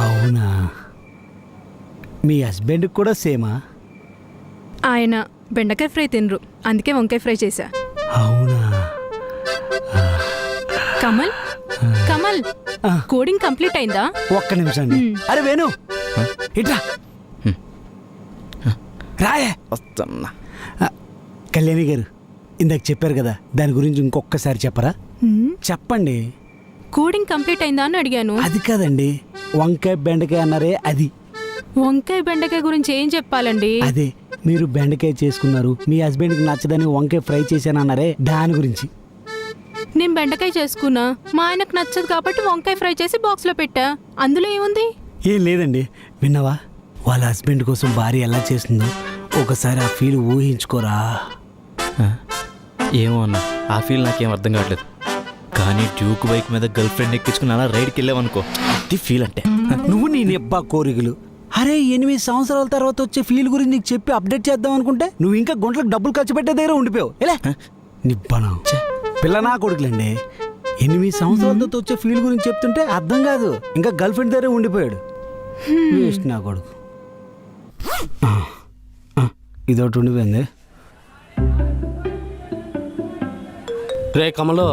అవునా? మీ హస్బెండ్కి కూడా సేమా? ఆయన బెండకాయ ఫ్రై తినరు, అందుకే వంకాయ ఫ్రై చేశా. అవునా? కమల్ కమల్, కోడింగ్ కంప్లీట్ అయిందా? ఒక్క నిమిషం అండి. అరే వేణు, ఇట్రా రాయే. వస్తున్నా. కళ్యాణి గారు, ఇందాక చెప్పారు కదా, దాని గురించి ఇంకొకసారి చెప్పరా? చెప్పండి. కోడింగ్ కంప్లీట్ అయిందా అని అడిగాను. అది కాదండి, వంకాయ బెండకాయ అన్నారే అది. వంకాయ బెండకాయ గురించి ఏం చెప్పాలండి? అదే, మీరు బెండకాయ చేసుకున్నారు, మీ హస్బెండ్కి నచ్చదని వంకాయ ఫ్రై చేశానన్నారే, దాని గురించి. నేను బెండకాయ చేసుకున్నా, మా ఆయనకు నచ్చదు కాబట్టి వంకాయ ఫ్రై చేసి బాక్స్లో పెట్టా. అందులో ఏముంది? ఏం లేదండి. విన్నావా, వాళ్ళ హస్బెండ్ కోసం భార్య ఎలా చేస్తుందో ఒకసారి ఆ ఫీల్ ఊహించుకోరా. ఏమో అన్న, ఆ ఫీల్ నాకేం అర్థం కావట్లేదు. కానీ డ్యూక్ బైక్ మీద గర్ల్ ఫ్రెండ్ ఎక్కించుకుని అలా రైడ్కి వెళ్ళామనుకో, అది ఫీల్ అంటే. నువ్వు నీ నిబ్బా కోరికలు. అరే 8 సంవత్సరాల తర్వాత వచ్చే ఫీల్ గురించి నీకు చెప్పి అప్డేట్ చేద్దాం అనుకుంటే నువ్వు ఇంకా గుంటలకు డబ్బులు ఖర్చు పెట్టే దగ్గర ఉండిపోయావు. ఎలా నిబ్బనా పిల్ల నా కొడుకులండి. 8 సంవత్సరాలతో వచ్చే ఫీల్ గురించి చెప్తుంటే అర్థం కాదు, ఇంకా గర్ల్ ఫ్రెండ్ దగ్గరే ఉండిపోయాడు. వేస్ట్ నా కొడుకు. ఇదొకటి ఉండిపోయింది. రే కమలో,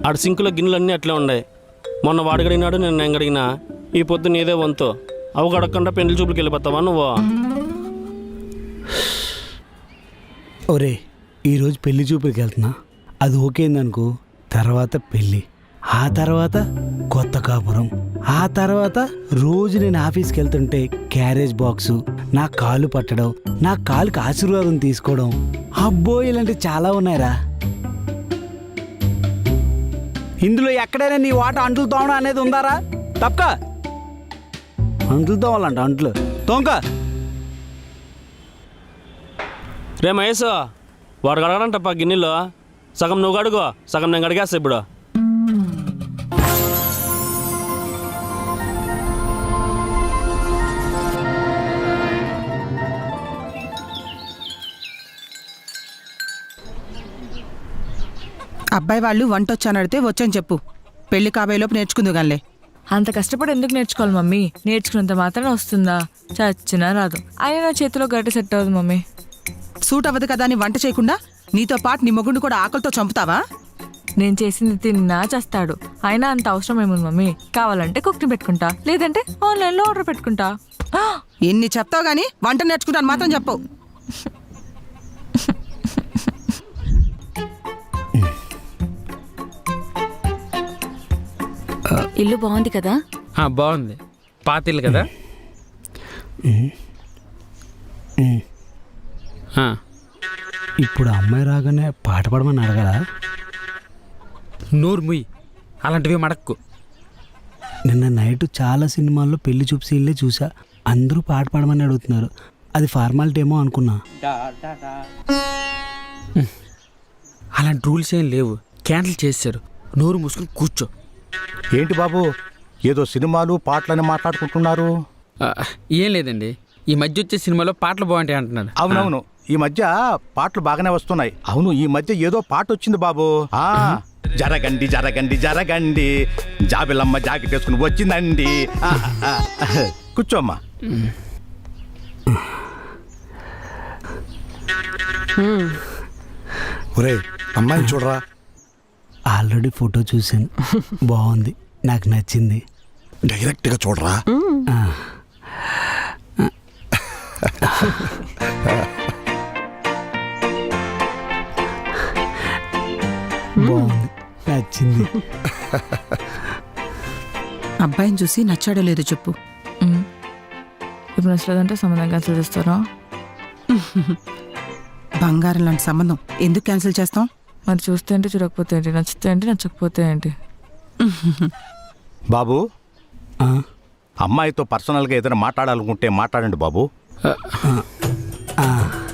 ఆడ సింకులో గిన్నెలన్నీ అట్లే ఉన్నాయి. మొన్న వాడు గడిగినాడు, నేను గడిగినా. ఈ పొద్దు నీదే వంతు. అవి గడకుండా పెళ్లి చూపులకి వెళ్ళిపోతావా నువ్వు? ఒరే, ఈరోజు పెళ్లి చూపులకి వెళ్తున్నా, అది ఓకేందనుకో, తర్వాత పెళ్ళి, ఆ తర్వాత కొత్త కాపురం, ఆ తర్వాత రోజు నేను ఆఫీస్కి వెళ్తుంటే క్యారేజ్ బాక్సు, నా కాలు పట్టడం, నా కాలుకి ఆశీర్వాదం తీసుకోవడం. అబ్బో, ఇలాంటివి చాలా ఉన్నాయిరా. ఇందులో ఎక్కడైనా నీ వాట అంట్లు తోమడం అనేది ఉందారా? తప్పక అంట్లు తోమాలంట, అంట్లు తోంక. రే మహేష్, వాడు గడగడంటప్ప గిన్నెలో. సగం నువ్వు గడుగో, సగం నేను గడిగేస్తా ఇప్పుడు. అబ్బాయి వాళ్ళు వంట వచ్చాను అడితే వచ్చని చెప్పు. పెళ్లి కాబోయేలోపు నేర్చుకుందు గానిలే. అంత కష్టపడి ఎందుకు నేర్చుకోవాలి మమ్మీ? నేర్చుకున్నంత మాత్రం వస్తుందా? చచ్చినా రాదు. అయినా నా చేతిలో గట్టి సెట్ అవ్వదు మమ్మీ. సూట్ అవ్వదు కదా అని వంట చేయకుండా నీతో పాటు నీ మొగుడిని కూడా ఆకలితో చంపుతావా? నేను చేసింది తిన్నా చేస్తాడు. అయినా అంత అవసరం ఏముంది మమ్మీ? కావాలంటే కుక్ని పెట్టుకుంటా, లేదంటే ఆన్లైన్లో ఆర్డర్ పెట్టుకుంటా. ఎన్ని చెప్తావు గానీ వంట నేర్చుకుంటాను మాత్రం చెప్పవు. ఇల్లు బాగుంది కదా? బాగుంది, పాత ఇల్లు కదా. ఇప్పుడు అమ్మాయి రాగానే పాట పాడమని అడగరా? నోరు ముయ్యి, అలాంటివి మడక్కు. నిన్న నైట్ చాలా సినిమాల్లో పెళ్లి చూపు సీన్లే చూసా, అందరూ పాట పాడమని అడుగుతున్నారు. అది ఫార్మాలిటీ ఏమో అనుకున్నా. అలాంటి రూల్స్ ఏం లేవు, క్యాన్సిల్ చేశారు. నోరు మూసుకుని కూర్చో. ఏంటి బాబు, ఏదో సినిమాలు పాటలని మాట్లాడుకుంటున్నారు? ఏం లేదండి, ఈ మధ్య వచ్చే సినిమాలో పాటలు బాగుంటాయి అంటున్నాడు. అవునవును, ఈ మధ్య పాటలు బాగానే వస్తున్నాయి. అవును, ఈ మధ్య ఏదో పాట వచ్చింది బాబు. జరగండి జరగండి జరగండి, జాబిలమ్మ జాకెట్ వేసుకుని వచ్చిందండి. కూర్చోమ్మా. ఒరే, అమ్మాయిని చూడరా. ఆల్రెడీ ఫోటో చూశాను, బాగుంది, నాకు నచ్చింది. డైరెక్ట్గా చూడరా. బాగుంది, నచ్చింది. అబ్బాయిని చూసి నచ్చాడో లేదో చెప్పు. ఇప్పుడు నచ్చలేదంటే సంబంధం క్యాన్సిల్ చేస్తారా? బంగారం లాంటి సంబంధం ఎందుకు క్యాన్సిల్ చేస్తాం? మరి చూస్తే ఏంటి, చూడకపోతే ఏంటి, నచ్చితే ఏంటి, నచ్చకపోతే ఏంటి? బాబు, అమ్మాయితో పర్సనల్గా ఏదైనా మాట్లాడాలనుకుంటే మాట్లాడండి బాబు.